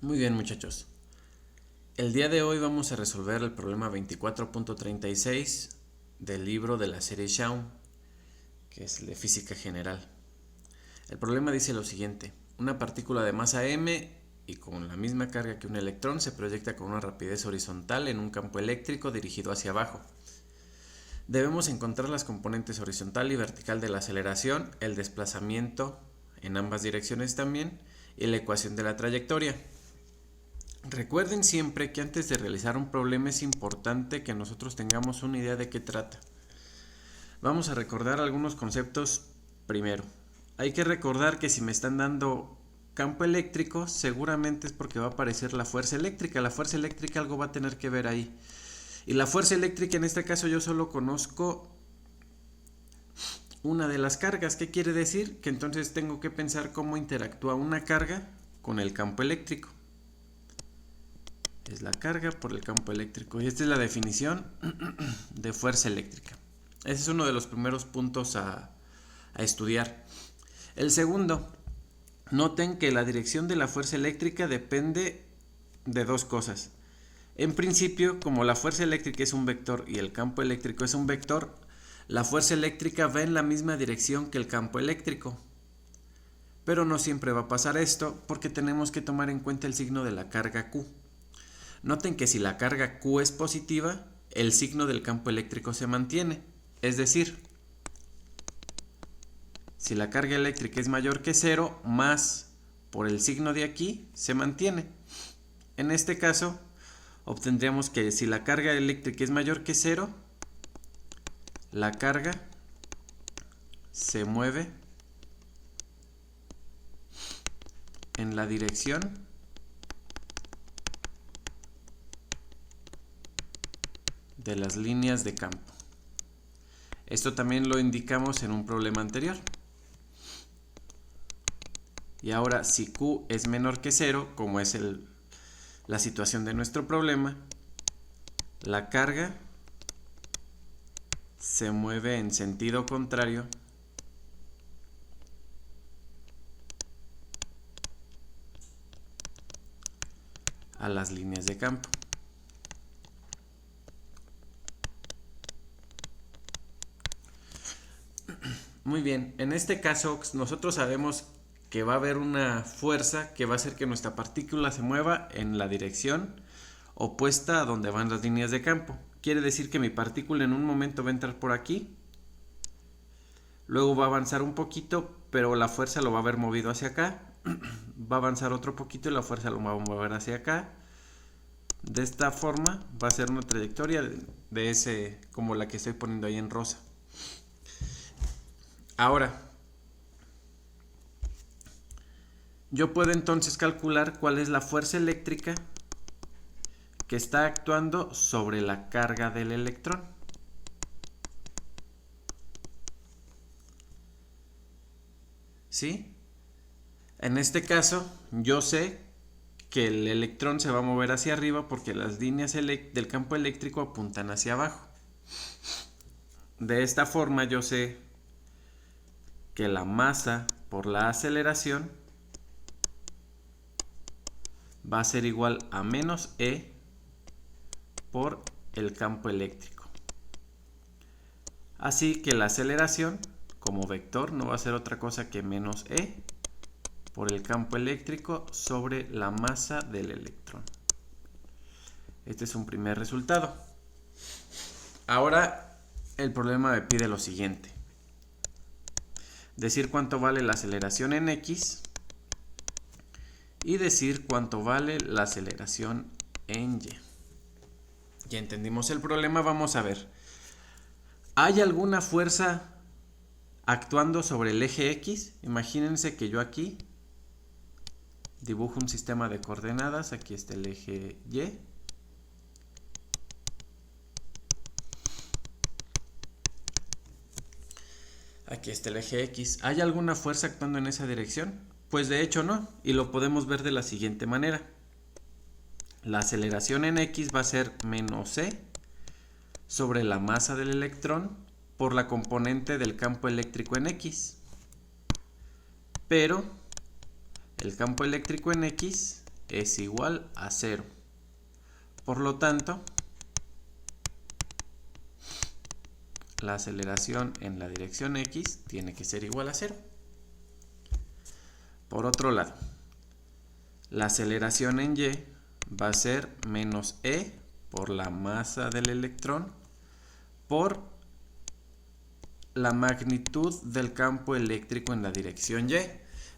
Muy bien, muchachos. El día de hoy vamos a resolver el problema 24.36 del libro de la serie Shaun, que es el de física general. El problema dice lo siguiente: una partícula de masa m y con la misma carga que un electrón se proyecta con una rapidez horizontal en un campo eléctrico dirigido hacia abajo. Debemos encontrar las componentes horizontal y vertical de la aceleración, el desplazamiento en ambas direcciones también, y la ecuación de la trayectoria. Recuerden siempre que antes de realizar un problema es importante que nosotros tengamos una idea de qué trata. Vamos a recordar algunos conceptos primero. Hay que recordar que si me están dando campo eléctrico, seguramente es porque va a aparecer la fuerza eléctrica. La fuerza eléctrica algo va a tener que ver ahí. Y la fuerza eléctrica en este caso yo solo conozco una de las cargas. ¿Qué quiere decir? Que entonces tengo que pensar cómo interactúa una carga con el campo eléctrico. Es la carga por el campo eléctrico. Y esta es la definición de fuerza eléctrica. Ese es uno de los primeros puntos a estudiar. El segundo, noten que la dirección de la fuerza eléctrica depende de dos cosas. En principio, como la fuerza eléctrica es un vector y el campo eléctrico es un vector, la fuerza eléctrica va en la misma dirección que el campo eléctrico. Pero no siempre va a pasar esto porque tenemos que tomar en cuenta el signo de la carga Q. Noten que si la carga Q es positiva, el signo del campo eléctrico se mantiene. Es decir, si la carga eléctrica es mayor que 0, más por el signo de aquí, se mantiene. En este caso, obtendríamos que si la carga eléctrica es mayor que 0, la carga se mueve en la dirección de las líneas de campo. Esto también lo indicamos en un problema anterior. Y ahora, si Q es menor que 0, como es la situación de nuestro problema, la carga se mueve en sentido contrario a las líneas de campo. Muy bien, en este caso nosotros sabemos que va a haber una fuerza que va a hacer que nuestra partícula se mueva en la dirección opuesta a donde van las líneas de campo. Quiere decir que mi partícula en un momento va a entrar por aquí, luego va a avanzar un poquito, pero la fuerza lo va a haber movido hacia acá, va a avanzar otro poquito y la fuerza lo va a mover hacia acá. De esta forma va a ser una trayectoria de ese, como la que estoy poniendo ahí en rosa. Ahora, yo puedo entonces calcular cuál es la fuerza eléctrica que está actuando sobre la carga del electrón. ¿Sí? En este caso, yo sé que el electrón se va a mover hacia arriba porque las líneas del campo eléctrico apuntan hacia abajo. De esta forma yo sé que la masa por la aceleración va a ser igual a menos E por el campo eléctrico. Así que la aceleración como vector no va a ser otra cosa que menos E por el campo eléctrico sobre la masa del electrón. Este es un primer resultado. Ahora el problema me pide lo siguiente: decir cuánto vale la aceleración en X y decir cuánto vale la aceleración en Y. Ya entendimos el problema, vamos a ver. ¿Hay alguna fuerza actuando sobre el eje X? Imagínense que yo aquí dibujo un sistema de coordenadas. Aquí está el eje Y. Aquí está el eje X. ¿Hay alguna fuerza actuando en esa dirección? Pues de hecho no, y lo podemos ver de la siguiente manera. La aceleración en X va a ser menos E sobre la masa del electrón por la componente del campo eléctrico en X. Pero el campo eléctrico en X es igual a 0. Por lo tanto, la aceleración en la dirección X tiene que ser igual a 0. Por otro lado, la aceleración en Y va a ser menos E por la masa del electrón por la magnitud del campo eléctrico en la dirección Y.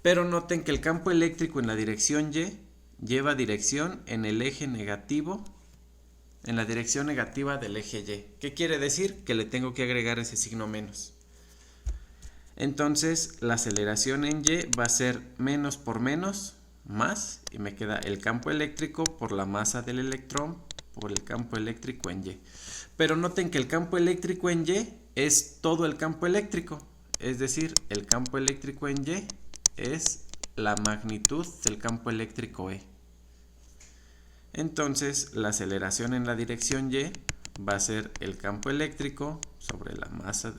Pero noten que el campo eléctrico en la dirección Y lleva dirección en el eje negativo, en la dirección negativa del eje Y. ¿Qué quiere decir? Que le tengo que agregar ese signo menos. Entonces la aceleración en Y va a ser menos por menos, más, y me queda el campo eléctrico por la masa del electrón por el campo eléctrico en Y. Pero noten que el campo eléctrico en Y es todo el campo eléctrico, es decir, el campo eléctrico en Y es la magnitud del campo eléctrico E. Entonces la aceleración en la dirección Y va a ser el campo eléctrico sobre la masa,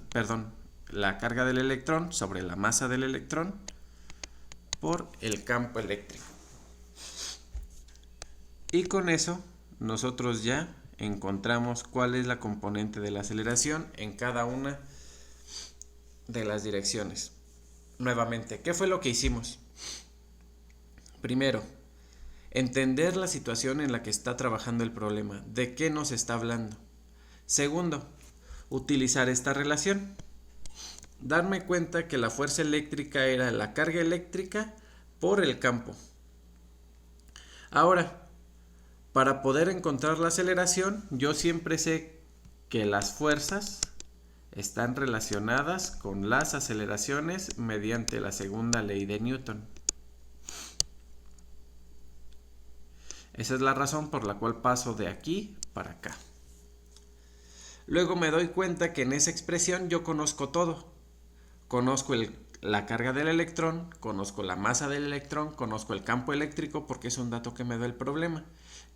la carga del electrón sobre la masa del electrón por el campo eléctrico. Y con eso nosotros ya encontramos cuál es la componente de la aceleración en cada una de las direcciones. Nuevamente, ¿qué fue lo que hicimos? Primero, entender la situación en la que está trabajando el problema, de qué nos está hablando. Segundo, utilizar esta relación. Darme cuenta que la fuerza eléctrica era la carga eléctrica por el campo. Ahora, para poder encontrar la aceleración, yo siempre sé que las fuerzas están relacionadas con las aceleraciones mediante la segunda ley de Newton. Esa es la razón por la cual paso de aquí para acá. Luego me doy cuenta que en esa expresión yo conozco todo. Conozco la carga del electrón, conozco la masa del electrón, conozco el campo eléctrico porque es un dato que me da el problema.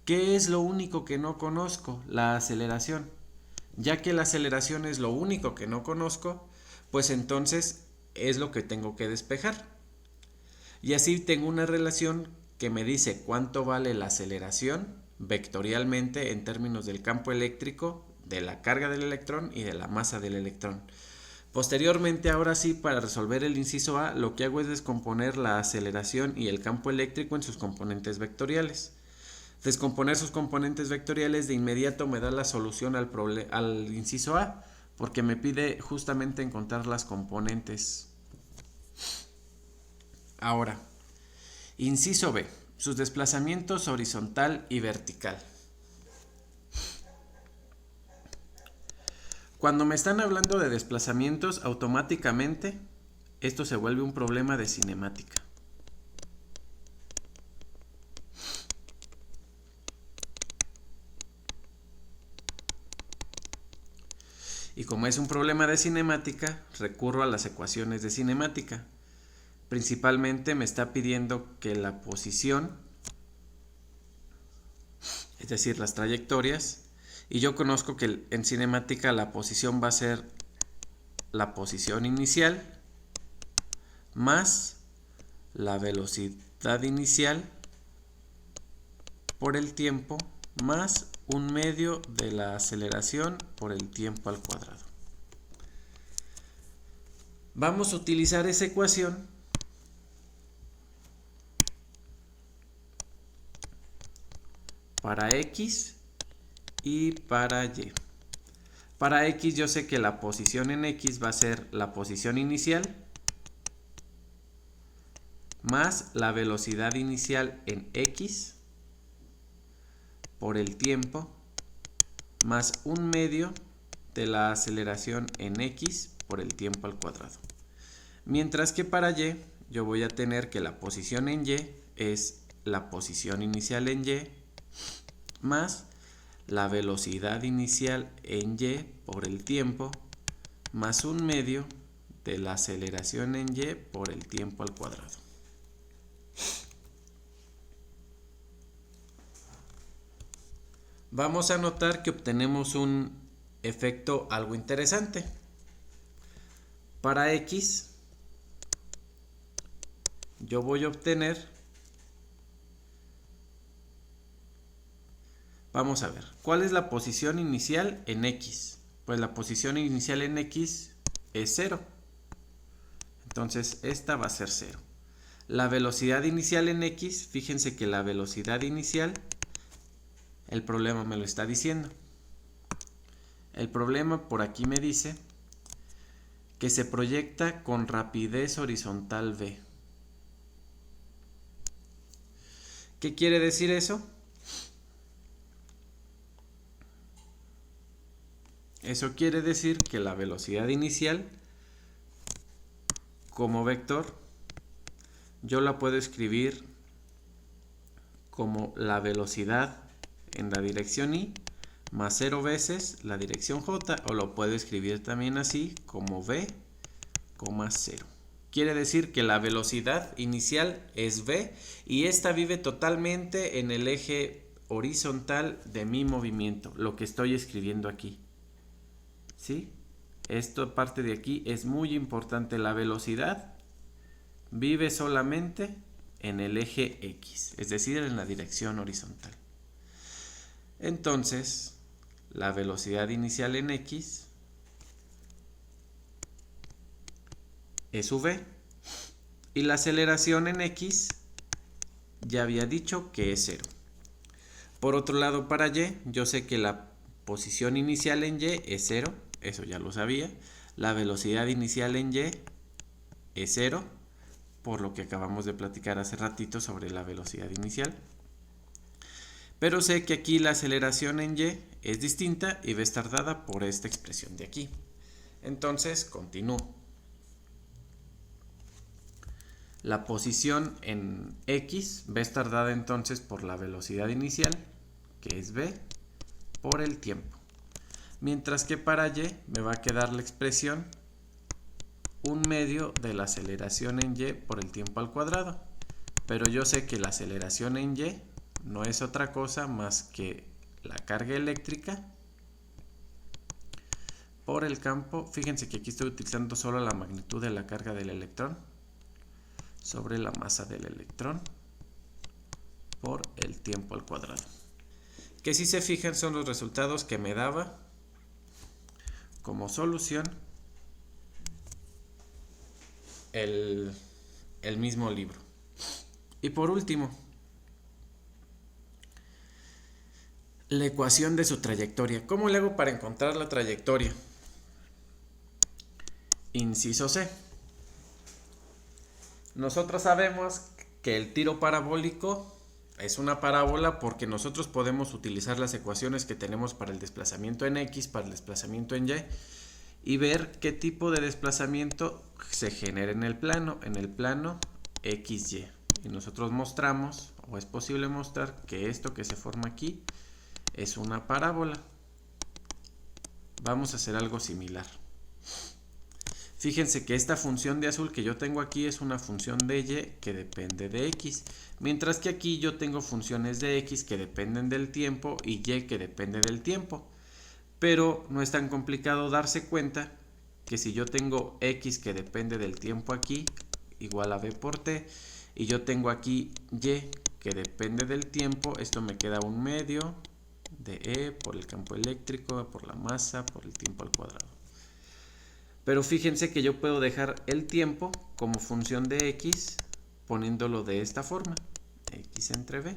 ¿Qué es lo único que no conozco? La aceleración. Ya que la aceleración es lo único que no conozco, pues entonces es lo que tengo que despejar. Y así tengo una relación que me dice cuánto vale la aceleración vectorialmente en términos del campo eléctrico, de la carga del electrón y de la masa del electrón. Posteriormente, ahora sí, para resolver el inciso A, lo que hago es descomponer la aceleración y el campo eléctrico en sus componentes vectoriales. Descomponer sus componentes vectoriales de inmediato me da la solución al inciso A, porque me pide justamente encontrar las componentes. Ahora, inciso B, sus desplazamientos horizontal y vertical. Cuando me están hablando de desplazamientos, automáticamente esto se vuelve un problema de cinemática. Y como es un problema de cinemática, recurro a las ecuaciones de cinemática. Principalmente me está pidiendo que la posición, es decir, las trayectorias, y yo conozco que en cinemática la posición va a ser la posición inicial más la velocidad inicial por el tiempo más un medio de la aceleración por el tiempo al cuadrado. Vamos a utilizar esa ecuación para X y para Y. Para X yo sé que la posición en X va a ser la posición inicial más la velocidad inicial en X por el tiempo más un medio de la aceleración en X por el tiempo al cuadrado. Mientras que para Y yo voy a tener que la posición en Y es la posición inicial en Y más la velocidad inicial en Y por el tiempo más un medio de la aceleración en Y por el tiempo al cuadrado. Vamos a notar que obtenemos un efecto algo interesante. Para X yo voy a obtener Vamos a ver, ¿cuál es la posición inicial en X? Pues la posición inicial en X es 0. Entonces esta va a ser 0. La velocidad inicial en X, fíjense que la velocidad inicial, el problema me lo está diciendo. El problema por aquí me dice que se proyecta con rapidez horizontal v. ¿Qué quiere decir eso? Eso quiere decir que la velocidad inicial como vector yo la puedo escribir como la velocidad en la dirección y más 0 veces la dirección j, o lo puedo escribir también así como v, 0. Quiere decir que la velocidad inicial es v y esta vive totalmente en el eje horizontal de mi movimiento, lo que estoy escribiendo aquí. ¿Sí? Esto parte de aquí es muy importante. La velocidad vive solamente en el eje X, es decir, en la dirección horizontal. Entonces, la velocidad inicial en X es v y la aceleración en X ya había dicho que es 0. Por otro lado, para Y, yo sé que la posición inicial en Y es 0, eso ya lo sabía. La velocidad inicial en Y es 0, por lo que acabamos de platicar hace ratito sobre la velocidad inicial. Pero sé que aquí la aceleración en Y es distinta y va a estar dada por esta expresión de aquí. Entonces, continúo. La posición en X va a estar dada entonces por la velocidad inicial, que es v, por el tiempo. Mientras que para Y me va a quedar la expresión 1/2 de la aceleración en Y por el tiempo al cuadrado. Pero yo sé que la aceleración en Y no es otra cosa más que la carga eléctrica por el campo. Fíjense que aquí estoy utilizando solo la magnitud de la carga del electrón sobre la masa del electrón por el tiempo al cuadrado. Que si se fijan son los resultados que me daba como solución el mismo libro. Y por último, la ecuación de su trayectoria. ¿Cómo le hago para encontrar la trayectoria? Inciso C. Nosotros sabemos que el tiro parabólico es una parábola porque nosotros podemos utilizar las ecuaciones que tenemos para el desplazamiento en X, para el desplazamiento en y ver qué tipo de desplazamiento se genera en el plano XY. Y nosotros mostramos, o es posible mostrar, que esto que se forma aquí es una parábola. Vamos a hacer algo similar. Fíjense que esta función de azul que yo tengo aquí es una función de y que depende de x, mientras que aquí yo tengo funciones de x que dependen del tiempo y y que depende del tiempo. Pero no es tan complicado darse cuenta que si yo tengo x que depende del tiempo aquí, igual a v por t, y yo tengo aquí y que depende del tiempo, esto me queda 1/2 de E por el campo eléctrico, por la masa, por el tiempo al cuadrado. Pero fíjense que yo puedo dejar el tiempo como función de x poniéndolo de esta forma, x entre v.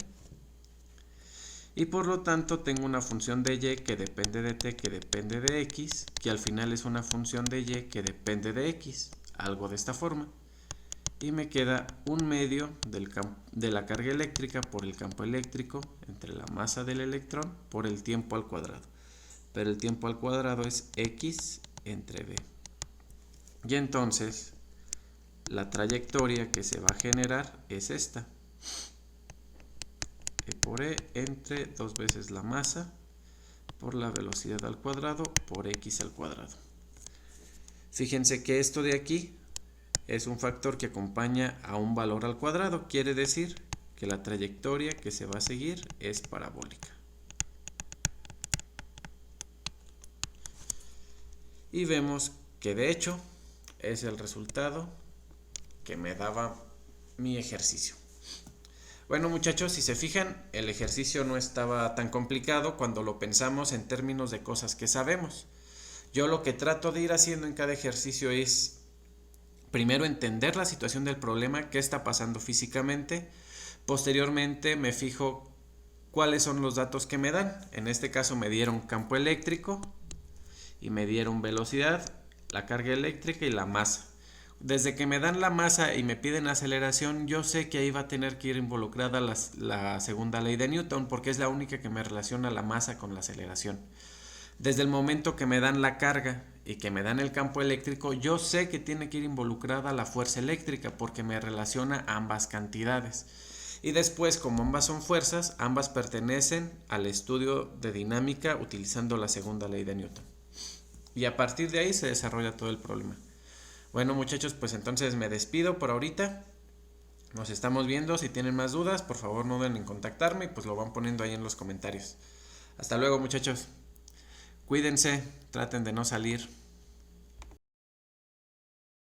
Y por lo tanto tengo una función de y que depende de t, que depende de x, que al final es una función de y que depende de x, algo de esta forma. Y me queda 1/2 de la carga eléctrica por el campo eléctrico entre la masa del electrón por el tiempo al cuadrado. Pero el tiempo al cuadrado es x entre v. Y entonces la trayectoria que se va a generar es esta. E por E entre 2 veces la masa por la velocidad al cuadrado por x al cuadrado. Fíjense que esto de aquí es un factor que acompaña a un valor al cuadrado. Quiere decir que la trayectoria que se va a seguir es parabólica. Y vemos que de hecho es el resultado que me daba mi ejercicio. Bueno muchachos, si se fijan, el ejercicio no estaba tan complicado cuando lo pensamos en términos de cosas que sabemos. Yo lo que trato de ir haciendo en cada ejercicio es primero entender la situación del problema, qué está pasando físicamente. Posteriormente me fijo cuáles son los datos que me dan. En este caso me dieron campo eléctrico y me dieron velocidad, la carga eléctrica y la masa. Desde que me dan la masa y me piden aceleración, yo sé que ahí va a tener que ir involucrada la segunda ley de Newton, porque es la única que me relaciona la masa con la aceleración. Desde el momento que me dan la carga y que me dan el campo eléctrico, yo sé que tiene que ir involucrada la fuerza eléctrica, porque me relaciona ambas cantidades. Y después, como ambas son fuerzas, ambas pertenecen al estudio de dinámica utilizando la segunda ley de Newton. Y a partir de ahí se desarrolla todo el problema. Bueno muchachos, pues entonces me despido por ahorita. Nos estamos viendo. Si tienen más dudas, por favor no duden en contactarme y pues lo van poniendo ahí en los comentarios. Hasta luego muchachos. Cuídense, traten de no salir.